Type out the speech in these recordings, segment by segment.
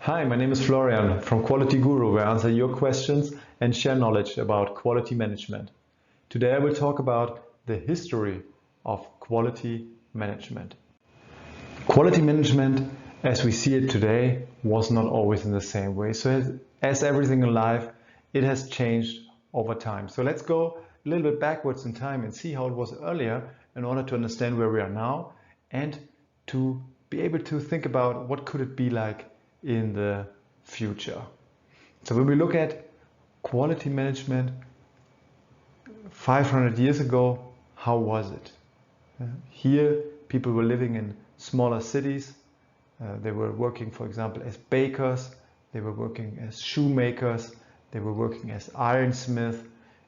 Hi, my name is Florian from Quality Guru, where I answer your questions and share knowledge about quality management. Today I will talk about the history of quality management. Quality management, as we see it today, was not always in the same way. So as everything in life, it has changed over time. So let's go a little bit backwards in time and see how it was earlier in order to understand where we are now and to be able to think about what could it be like in the future. So when we look at quality management 500 years ago, how was it? Here, people were living in smaller cities. They were working, for example, as bakers. They were working as shoemakers. They were working as ironsmiths.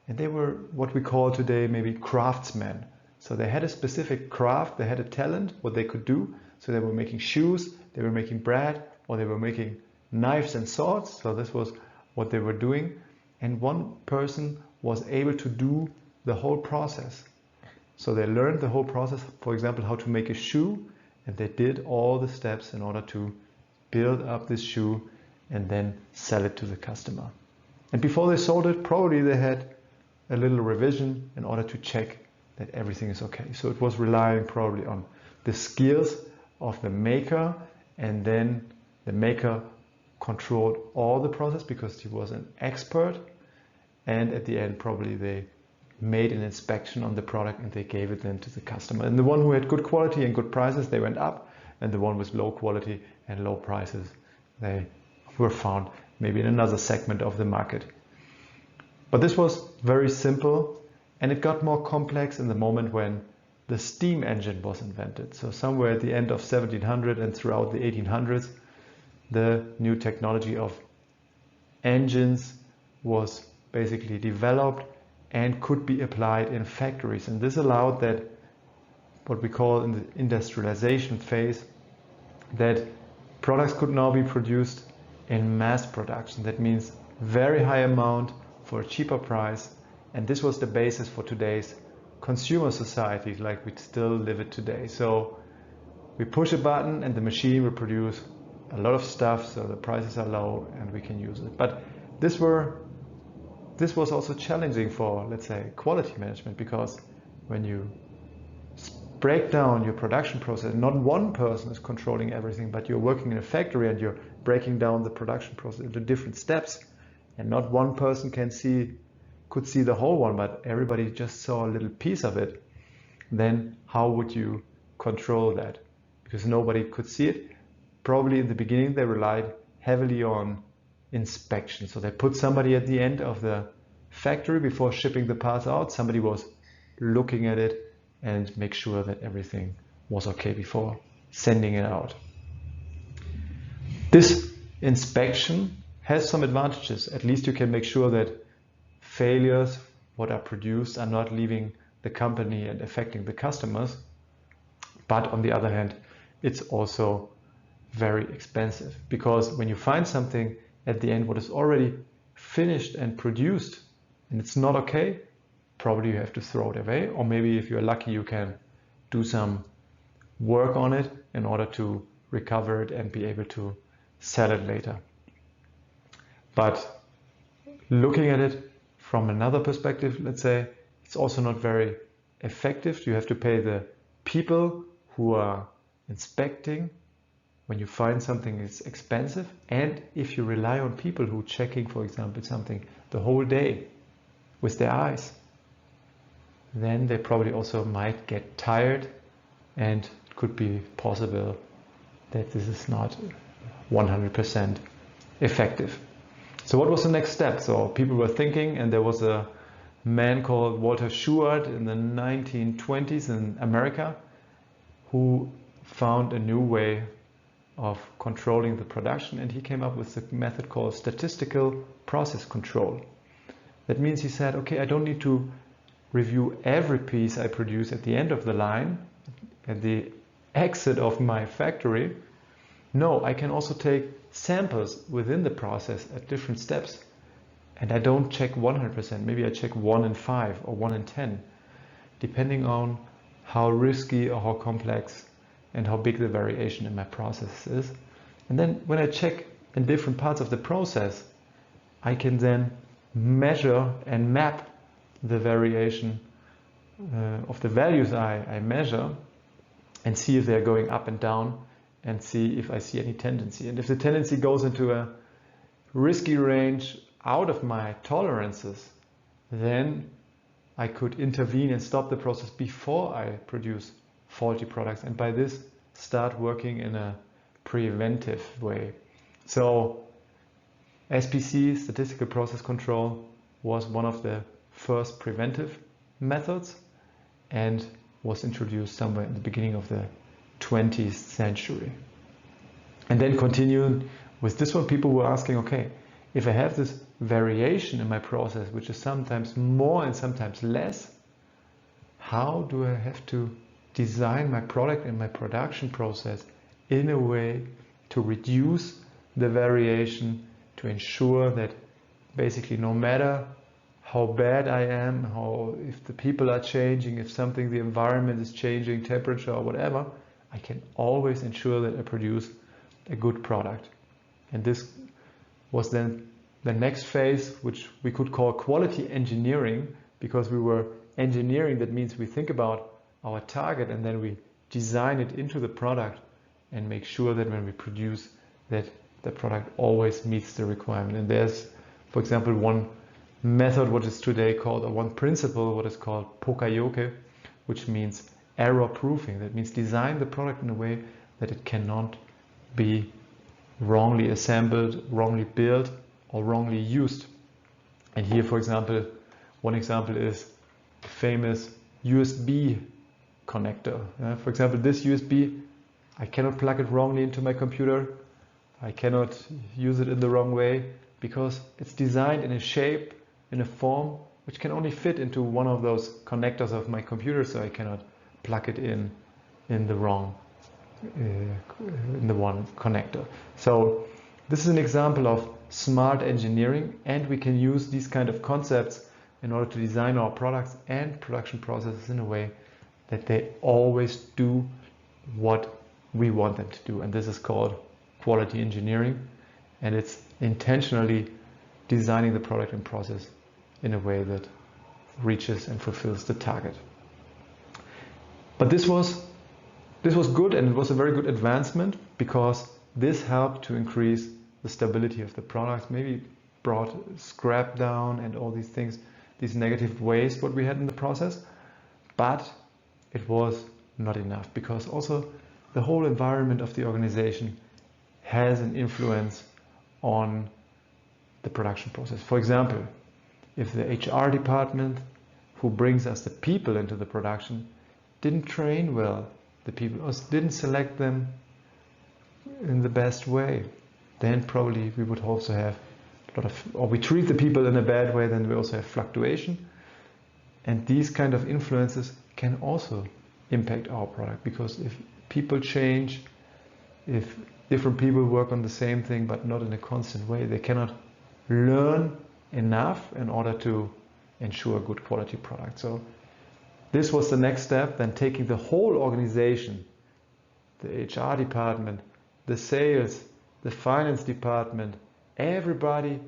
And they were what we call today maybe craftsmen. So they had a specific craft, they had a talent, what they could do. So they were making shoes, they were making bread, or they were making knives and swords. So this was what they were doing. And one person was able to do the whole process. So they learned the whole process, for example, how to make a shoe, and they did all the steps in order to build up this shoe and then sell it to the customer. And before they sold it, probably they had a little revision in order to check that everything is okay. So it was relying probably on the skills of the maker, and then the maker controlled all the process because he was an expert. And at the end, probably they made an inspection on the product and they gave it then to the customer. And the one who had good quality and good prices, they went up. And the one with low quality and low prices, they were found maybe in another segment of the market. But this was very simple, and it got more complex in the moment when the steam engine was invented. So somewhere at the end of 1700 and throughout the 1800s, the new technology of engines was basically developed and could be applied in factories. And this allowed that, what we call in the industrialization phase, that products could now be produced in mass production. That means very high amount for a cheaper price. And this was the basis for today's consumer society like we still live it today. So we push a button and the machine will produce a lot of stuff, so the prices are low and we can use it. But this was also challenging for, let's say, quality management, because when you break down your production process, not one person is controlling everything, but you're working in a factory and you're breaking down the production process into different steps, and not one person could see the whole one, but everybody just saw a little piece of it. Then how would you control that? Because nobody could see it. Probably in the beginning they relied heavily on inspection. So they put somebody at the end of the factory before shipping the parts out. Somebody was looking at it and make sure that everything was okay before sending it out. This inspection has some advantages. At least you can make sure that failures, what are produced, are not leaving the company and affecting the customers. But on the other hand, it's also very expensive, because when you find something at the end what is already finished and produced and it's not okay, probably you have to throw it away, or maybe if you're lucky you can do some work on it in order to recover it and be able to sell it later. But looking at it from another perspective, let's say, it's also not very effective. You have to pay the people who are inspecting. When you find something is expensive, and if you rely on people who are checking, for example, something the whole day with their eyes, then they probably also might get tired, and it could be possible that this is not 100% effective. So what was the next step? So people were thinking, and there was a man called Walter Shewhart in the 1920s in America who found a new way of controlling the production, and he came up with a method called statistical process control. That means he said, okay, I don't need to review every piece I produce at the end of the line, at the exit of my factory. No, I can also take samples within the process at different steps, and I don't check 100%. Maybe I check 1 in 5 or 1 in 10, depending on how risky or how complex and how big the variation in my process is. And then when I check in different parts of the process, I can then measure and map the variation of the values I measure and see if they're going up and down, and see if I see any tendency. And if the tendency goes into a risky range out of my tolerances, then I could intervene and stop the process before I produce faulty products, and by this start working in a preventive way. So SPC, statistical process control, was one of the first preventive methods and was introduced somewhere in the beginning of the 20th century. And then continuing with this one, people were asking, okay, if I have this variation in my process, which is sometimes more and sometimes less, how do I have to design my product and my production process in a way to reduce the variation, to ensure that basically no matter how bad I am, if the people are changing, if something, the environment is changing, temperature or whatever, I can always ensure that I produce a good product. And this was then the next phase, which we could call quality engineering, because we were engineering. That means we think about our target and then we design it into the product and make sure that when we produce that the product always meets the requirement. And there's, for example, one method what is today called, or one principle what is called pokayoke, which means error proofing. That means design the product in a way that it cannot be wrongly assembled, wrongly built, or wrongly used. And here, for example, one example is the famous USB connector. For example, this USB, I cannot plug it wrongly into my computer. I cannot use it in the wrong way because it's designed in a shape, in a form, which can only fit into one of those connectors of my computer, so I cannot plug it in the wrong, in the one connector. So this is an example of smart engineering, and we can use these kind of concepts in order to design our products and production processes in a way that they always do what we want them to do. And this is called quality engineering, and it's intentionally designing the product and process in a way that reaches and fulfills the target. But this was good, and it was a very good advancement because this helped to increase the stability of the products, maybe brought scrap down and all these things, these negative waste what we had in the process. But it was not enough, because also the whole environment of the organization has an influence on the production process. For example, if the HR department who brings us the people into the production didn't train well the people, or didn't select them in the best way, then probably we would also have a lot of, or we treat the people in a bad way, then we also have fluctuation. And these kind of influences can also impact our product, because if people change, if different people work on the same thing but not in a constant way, they cannot learn enough in order to ensure a good quality product. So this was the next step, then taking the whole organization, the HR department, the sales, the finance department, everybody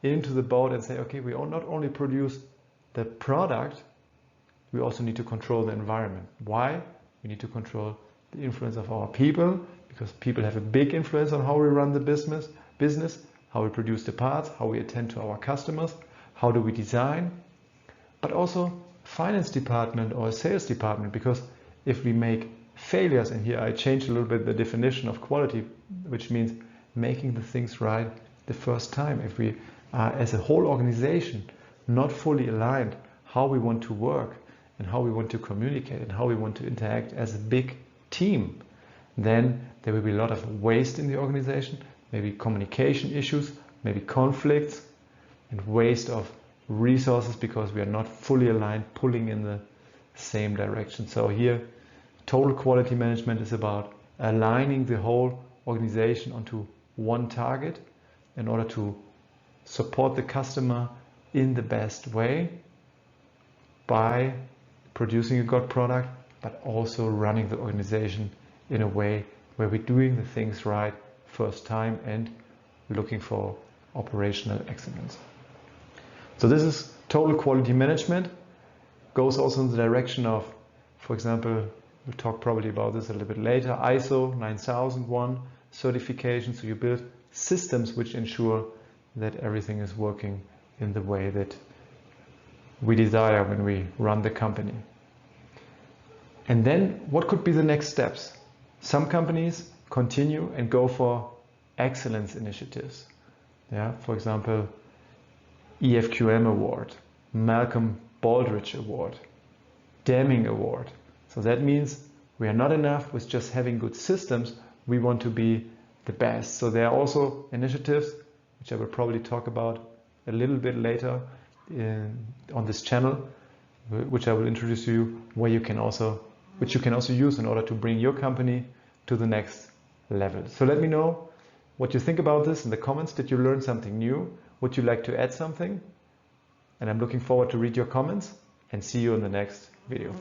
into the boat and say, okay, we not only produce the product, we also need to control the environment. Why? We need to control the influence of our people, because people have a big influence on how we run the business, how we produce the parts, how we attend to our customers, how do we design, but also finance department or sales department, because if we make failures, and here I changed a little bit the definition of quality, which means making the things right the first time. If we are as a whole organization not fully aligned how we want to work and how we want to communicate and how we want to interact as a big team, then there will be a lot of waste in the organization, maybe communication issues, maybe conflicts, and waste of resources because we are not fully aligned, pulling in the same direction. So here, total quality management is about aligning the whole organization onto one target in order to support the customer in the best way by producing a good product, but also running the organization in a way where we're doing the things right first time and looking for operational excellence. So this is total quality management. Goes also in the direction of, for example, we'll talk probably about this a little bit later, ISO 9001 certification. So you build systems which ensure that everything is working in the way that we desire when we run the company. And then what could be the next steps? Some companies continue and go for excellence initiatives. Yeah, for example, EFQM Award, Malcolm Baldrige Award, Deming Award. So that means we are not enough with just having good systems, we want to be the best. So there are also initiatives, which I will probably talk about a little bit later on this channel, which I will introduce to you, which you can also use in order to bring your company to the next level. So let me know what you think about this in the comments. Did you learn something new? Would you like to add something? And I'm looking forward to read your comments and see you in the next video.